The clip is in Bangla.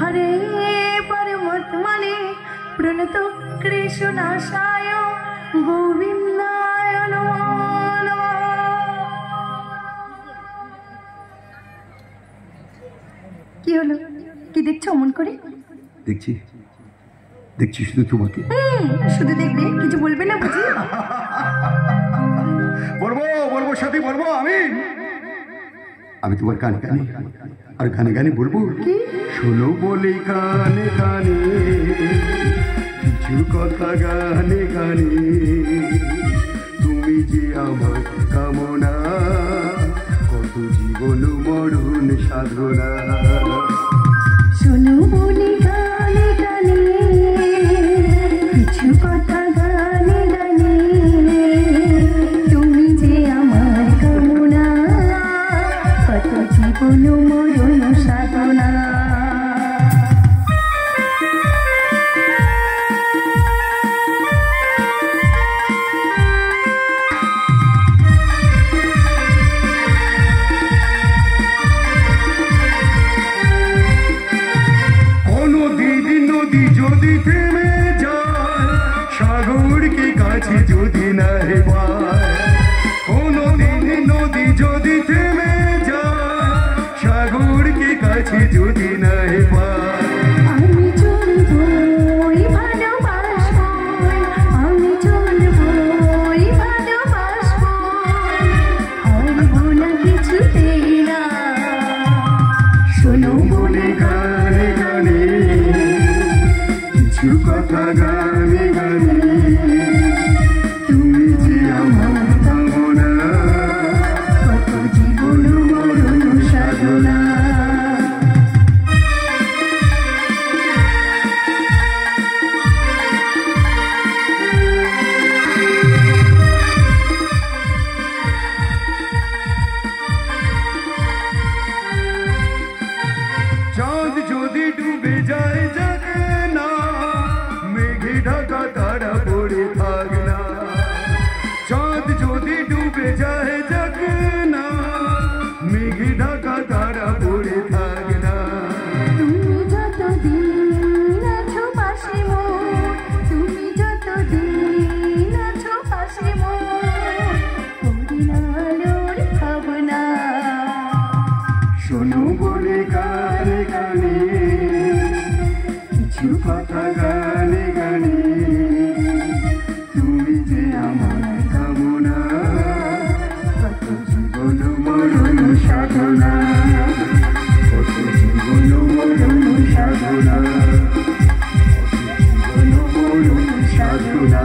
हरे परमात्मने प्रणत कृष्णाशाय गोविंदाय नमो नमः। কি হলো? কি দেখছো অমন করে? দেখছি দেখছি শুধু তোমাকে। শুধু দেখবে, কিছু বলবে না বুঝি? বলবো বলবো সাথী, বলবো আমি তোমার কানে কানে আর গানে গানে বলবো। শোনো বলি কানে কানে কিছু কথা গানে গানে, তুমি যে আমার কামনা, কত জীবন মরণ সাধনা। শোনো বলি গানে গানে কিছু কথা গানে গানে, তুমি যে আমার কামনা, কত জীবন মরণ সাধনা। যদি থেমে যায় সাগরকে কাছে যদি নাই পায়, কোনো দিন নদী যদি থেমে যায় সাগরকে কাছে যদি নাই পায়, আমি চলবই ভালোবাসবই, আমি চলবই ভালোবাসবই, হারবো না কিছুতেই না। শোনো বলে গানে গানে কিছু কথা গানে গানে, তুমি যে আমার কামনা, কত জীবন মরণ সাধনা। চাঁদ যদি ডুবে যায় যাবে না, মেঘে ঢাকা তারা পড়ে থাক না। চাঁদ যদি ডুবে যায় যাবে না, মেঘে ঢাকা তারা পড়ে থাক না। তুমি যতদিন আছো পাশে মোর, তুমি যতদিন আছো পাশে মোর, করি না আলোর ভাবনা। শোনো বলে গানে গানে কিছু কথা গানে গানে, তুমি যে আমার কামনা, কত জীবন মরণ সাধনা, কত জীবন মরণ সাধনা, কত জীবন মরণ সাধনা।